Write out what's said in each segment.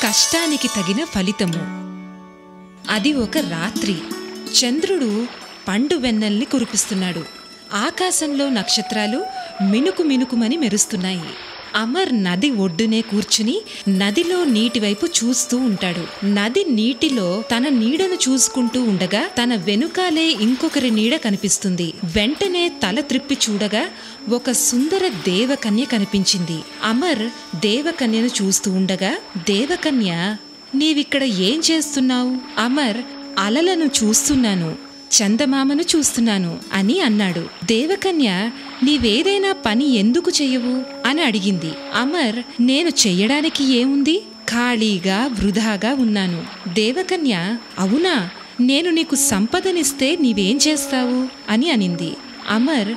కష్టానికి తగిన ఫలితము. అది ఒక రాత్రి. చంద్రుడు పండు వెన్నెల్ని కురిపిస్తున్నాడు. ఆకాశంలో నక్షత్రాలు మినుకు మినుకుమని మెరుస్తున్నాయి. అమర్ నది ఒడ్డునే కూర్చుని నదిలో నీటి వైపు చూస్తూ ఉంటాడు. నది నీటిలో తన నీడను చూసుకుంటూ ఉండగా తన వెనుకాలే ఇంకొకరి నీడ కనిపిస్తుంది. వెంటనే తల త్రిప్పి చూడగా ఒక సుందర దేవకన్య కనిపించింది. అమర్ దేవకన్యను చూస్తూ ఉండగా, దేవకన్య, నీవిక్కడ ఏం చేస్తున్నావు? అమర్, అలలను చూస్తున్నాను, చందమామను చూస్తున్నాను అని అన్నాడు. దేవకన్య, నీవేదైనా పని ఎందుకు చెయ్యవు అని అడిగింది. అమర్, నేను చెయ్యడానికి ఏముంది, ఖాళీగా వృధాగా ఉన్నాను. దేవకన్య, అవునా, నేను నీకు సంపదనిస్తే నీవేం చేస్తావు అని అనింది. అమర్,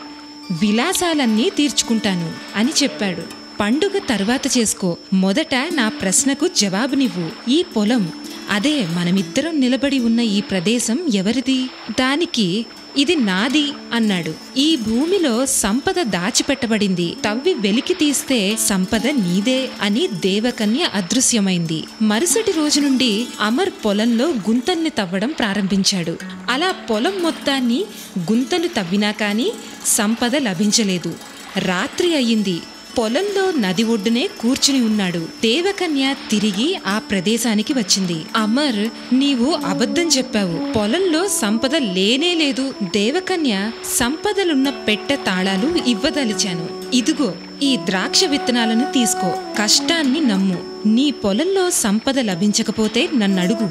విలాసాలన్నీ తీర్చుకుంటాను అని చెప్పాడు. పండుగ తర్వాత చేసుకో, మొదట నా ప్రశ్నకు జవాబునివ్వు. ఈ పొలం, అదే మనమిద్దరం నిలబడి ఉన్న ఈ ప్రదేశం ఎవరిది? దానికి ఇది నాది అన్నాడు. ఈ భూమిలో సంపద దాచిపెట్టబడింది, తవ్వి వెలికి తీస్తే సంపద నీదే అని దేవకన్య అదృశ్యమైంది. మరుసటి రోజు నుండి అమర్ పొలంలో గుంతల్ని తవ్వడం ప్రారంభించాడు. అలా పొలం మొత్తాన్ని గుంతలు తవ్వినా కానీ సంపద లభించలేదు. రాత్రి అయ్యింది. పొలంలో నది ఒడ్డునే కూర్చుని ఉన్నాడు. దేవకన్య తిరిగి ఆ ప్రదేశానికి వచ్చింది. అమర్, నీవు అబద్ధం చెప్పావు, పొలంలో సంపద లేనే లేదు. దేవకన్య, సంపదలున్న పెట్టె తాళాలు ఇవ్వదలిచాను. ఇదిగో ఈ ద్రాక్ష విత్తనాలను తీసుకో, కష్టాన్ని నమ్ము. నీ పొలంలో సంపద లభించకపోతే నన్నడుగు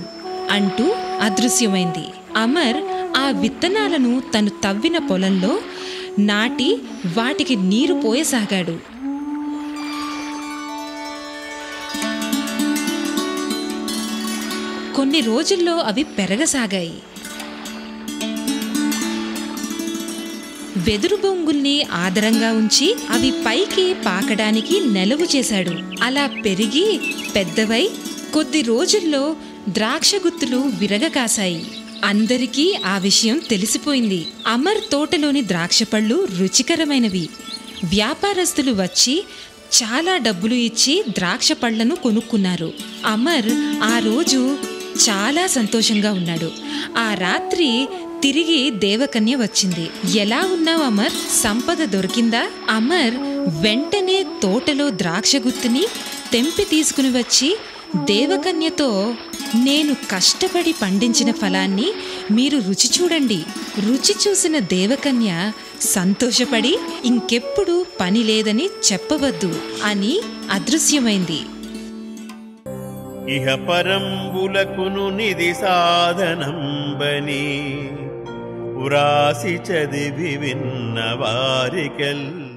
అంటూ అదృశ్యమైంది. అమర్ ఆ విత్తనాలను తను తవ్విన పొలంలో నాటి వాటికి నీరు పోయసాగాడు. కొన్ని రోజుల్లో అవి పెరగసాగాయి. వెదురు బొంగుల్ని ఆదరంగా ఉంచి అవి పైకి పాకడానికి నెలవు చేశాడు. అలా పెరిగి పెద్దవై కొద్ది రోజుల్లో ద్రాక్ష గుత్తులు విరగకాశాయి. అందరికీ ఆ విషయం తెలిసిపోయింది. అమర్ తోటలోని ద్రాక్ష పళ్ళు రుచికరమైనవి. వ్యాపారస్తులు వచ్చి చాలా డబ్బులు ఇచ్చి ద్రాక్ష పళ్లను కొనుక్కున్నారు. అమర్ ఆ రోజు చాలా సంతోషంగా ఉన్నాడు. ఆ రాత్రి తిరిగి దేవకన్య వచ్చింది. ఎలా ఉన్నావు అమర్, సంపద దొరికిందా? అమర్ వెంటనే తోటలో ద్రాక్ష గుత్తుని తెంపి తీసుకుని వచ్చి దేవకన్యతో, నేను కష్టపడి పండించిన ఫలాన్ని మీరు రుచి చూడండి. రుచి చూసిన దేవకన్య సంతోషపడి ఇంకెప్పుడు పని లేదని చెప్పవద్దు అని అదృశ్యమైంది. ఇహ పరంబులకును నిధి సాధనంబని వ్రాసి చదివి విన్న వారికెల్